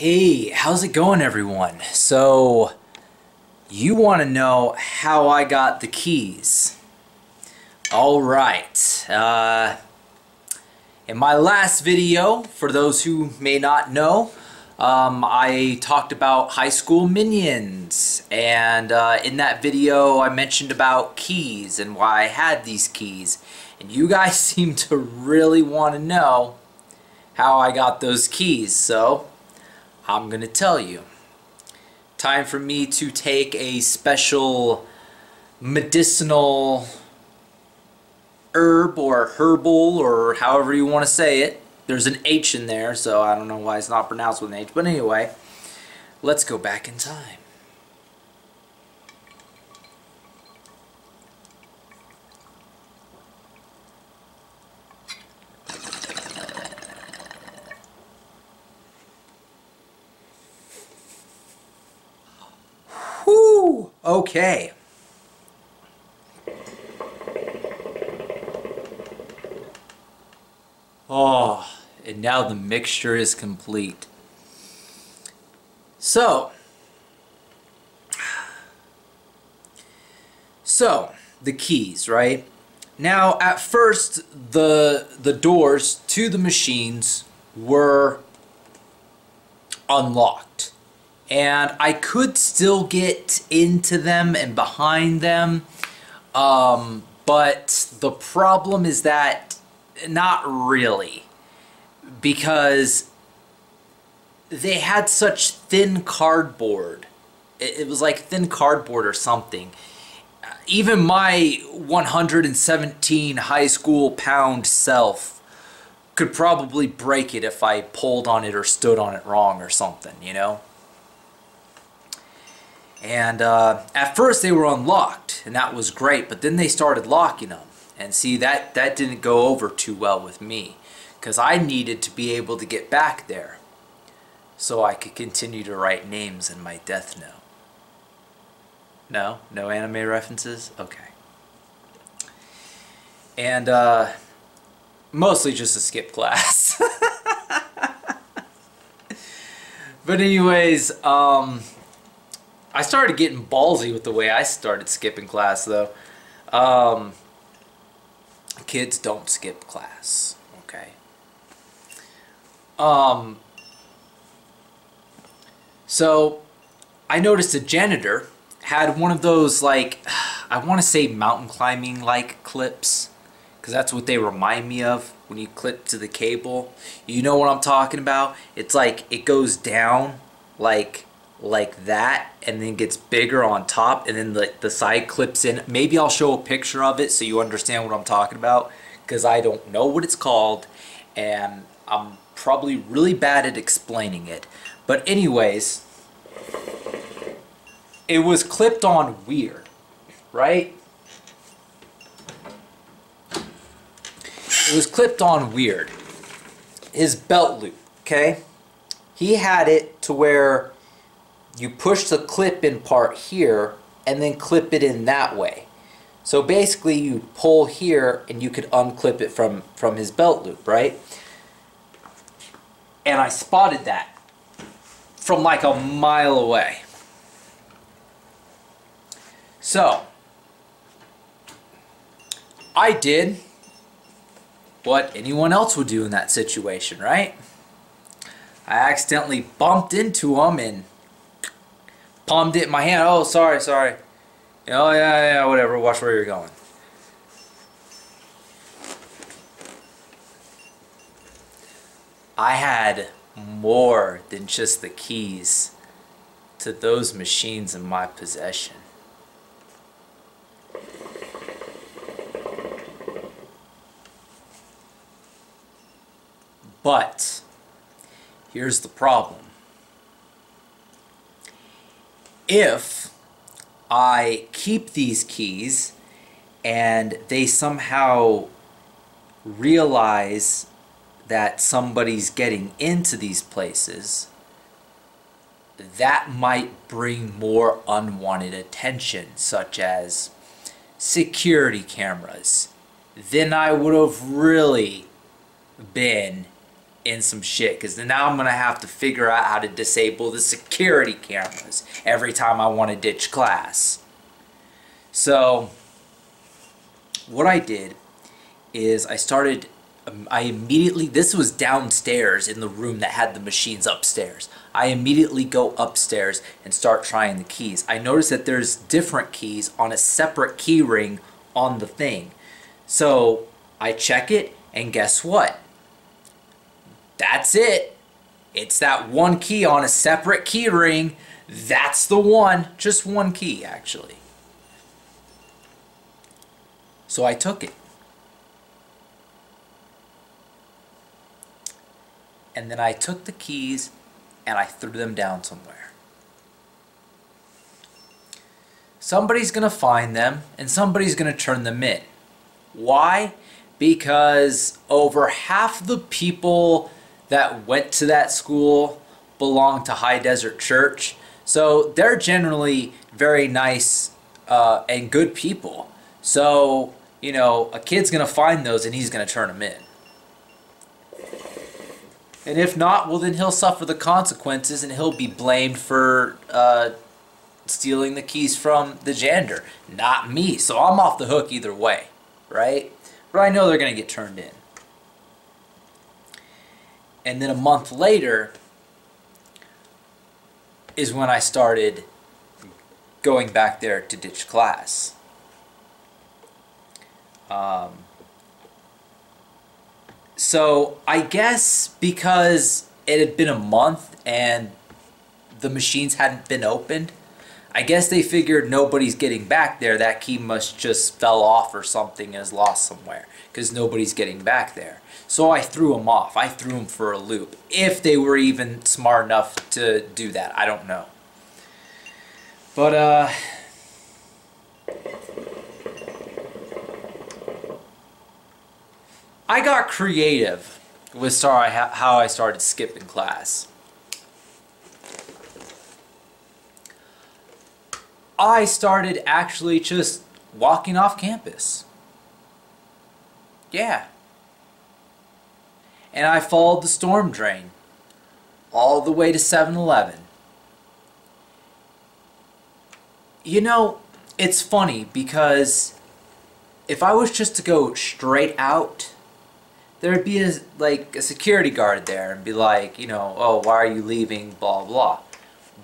Hey, how's it going, everyone? So, you want to know how I got the keys. All right. In my last video, for those who may not know, I talked about high school minions. And in that video, I mentioned about keys and why I had these keys. And you guys seem to really want to know how I got those keys. So, I'm going to tell you. Time for me to take a special medicinal herb or herbal or however you want to say it. There's an H in there, so I don't know why it's not pronounced with an H. But anyway, let's go back in time. Whew, okay. Oh, and now the mixture is complete. So the keys, right? Now, at first, the doors to the machines were unlocked. And I could still get into them and behind them, but the problem is that not really, because they had such thin cardboard. It was like thin cardboard or something. Even my 117 high school pound self could probably break it if I pulled on it or stood on it wrong or something, you know? And at first they were unlocked, and that was great, but then they started locking them. And see, that didn't go over too well with me, because I needed to be able to get back there so I could continue to write names in my death note. No? No anime references? Okay. And mostly just to skip class. But anyways, I started getting ballsy with the way I started skipping class, though. Kids don't skip class, okay? So, I noticed a janitor had one of those, like, I want to say mountain climbing-like clips, because that's what they remind me of when you clip to the cable. You know what I'm talking about? It's like, it goes down, like that, and then gets bigger on top, and then the side clips in. Maybe I'll show a picture of it so you understand what I'm talking about, because I don't know what it's called, and I'm probably really bad at explaining it. But anyways, it was clipped on weird, right? It was clipped on weird. His belt loop, okay? He had it to where you push the clip in part here and then clip it in that way. So basically you pull here and you could unclip it from his belt loop, right? And I spotted that from like a mile away. So I did what anyone else would do in that situation, right? I accidentally bumped into him and palmed it in my hand. Oh, sorry. Oh, yeah, whatever. Watch where you're going. I had more than just the keys to those machines in my possession. But here's the problem. If I keep these keys and they somehow realize that somebody's getting into these places, that might bring more unwanted attention, such as security cameras. Then I would have really been in some shit, because now I'm gonna have to figure out how to disable the security cameras every time I want to ditch class. So what I did is I immediately, this was downstairs in the room that had the machines upstairs. I immediately go upstairs and start trying the keys. I notice that there's different keys on a separate key ring on the thing. So I check it, and guess what? That's it. It's that one key on a separate key ring. That's the one. Just one key, actually. So I took it. And then I took the keys and I threw them down somewhere. Somebody's going to find them and somebody's going to turn them in. Why? Because over half the people that went to that school belong to High Desert Church. So they're generally very nice and good people. So, you know, a kid's going to find those and he's going to turn them in. And if not, well, then he'll suffer the consequences and he'll be blamed for stealing the keys from the janitor, not me. So I'm off the hook either way, right? But I know they're going to get turned in. And then a month later is when I started going back there to ditch class. So I guess because it had been a month and the machines hadn't been opened, I guess they figured nobody's getting back there. That key must just fell off or something and is lost somewhere because nobody's getting back there. So I threw them off. I threw them for a loop. If they were even smart enough to do that, I don't know. But I got creative with how I started skipping class. I started actually just walking off campus. Yeah. And I followed the storm drain all the way to 7-Eleven. You know, it's funny because if I was just to go straight out, there'd be a security guard there and be like, you know, oh, why are you leaving, blah, blah.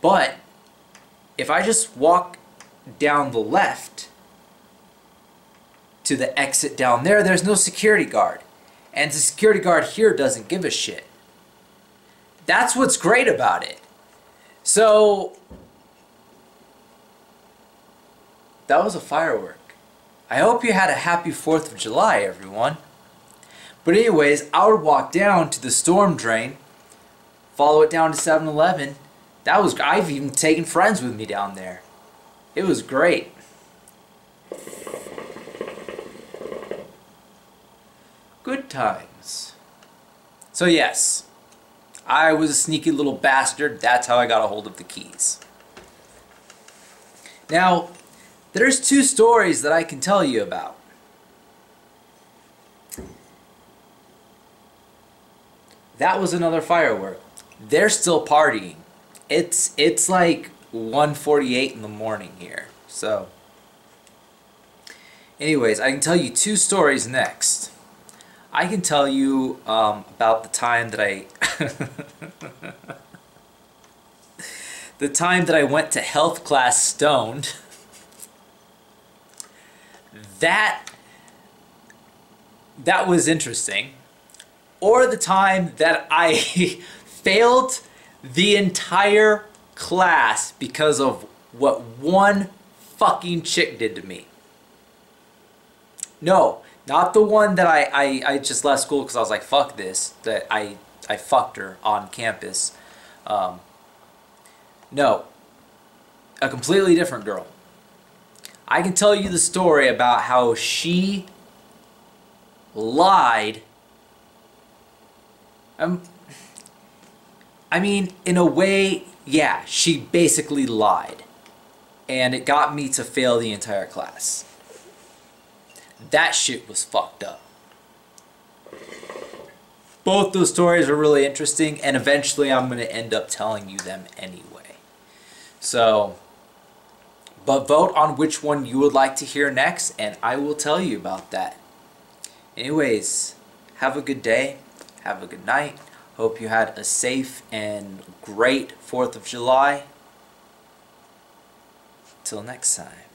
But if I just walk down the left to the exit down there, there's no security guard. And the security guard here doesn't give a shit. That's what's great about it. So, that was a firework. I hope you had a happy 4th of July, everyone. But anyways, I would walk down to the storm drain, follow it down to 7-Eleven. I've even taken friends with me down there. It was great. Good times. So yes, I was a sneaky little bastard. That's how I got a hold of the keys. Now, there's 2 stories that I can tell you about. That was another firework. They're still partying. It's like 1:48 in the morning here. So, anyways, I can tell you 2 stories next. I can tell you about the time that I went to health class stoned. That was interesting. Or the time that I failed the entire class because of what one fucking chick did to me. No, not the one that I just left school because I was like, fuck this, that I fucked her on campus. No, a completely different girl. I can tell you the story about how she lied. I mean, in a way, yeah, she basically lied. And it got me to fail the entire class. That shit was fucked up. Both those stories are really interesting, and eventually I'm going to end up telling you them anyway. So, but vote on which one you would like to hear next, and I will tell you about that. Anyways, have a good day. Have a good night. Hope you had a safe and great 4th of July. Till next time.